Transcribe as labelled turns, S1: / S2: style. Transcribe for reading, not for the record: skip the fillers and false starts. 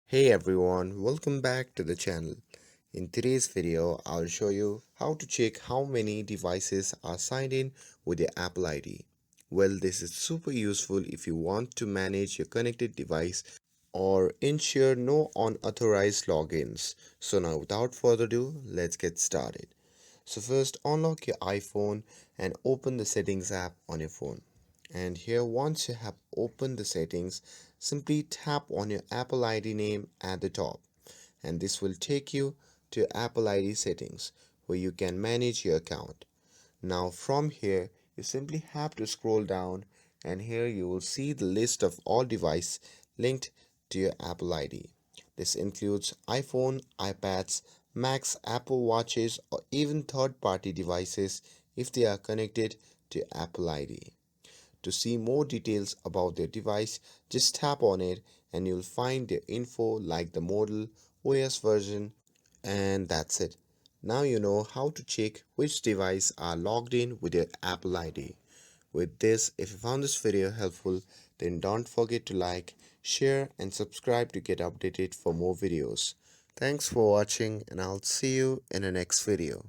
S1: Hey everyone, welcome back to the channel. In today's video, I'll show you how to check how many devices are signed in with your Apple ID. Well, this is super useful if you want to manage your connected device or ensure no unauthorized logins. So now without further ado, let's get started. So first unlock your iPhone and open the settings app on your phone. And here once you have opened the settings, simply tap on your Apple ID name at the top and this will take you to Apple ID settings where you can manage your account. Now from here you simply have to scroll down and here you will see the list of all devices linked to your Apple ID. This includes iPhone, iPads, Macs, Apple Watches or even third-party devices if they are connected to Apple ID. To see more details about their device, just tap on it and you'll find their info like the model, OS version, and that's it. Now you know how to check which device are logged in with your Apple ID. With this, if you found this video helpful, then don't forget to like, share and subscribe to get updated for more videos. Thanks for watching and I'll see you in the next video.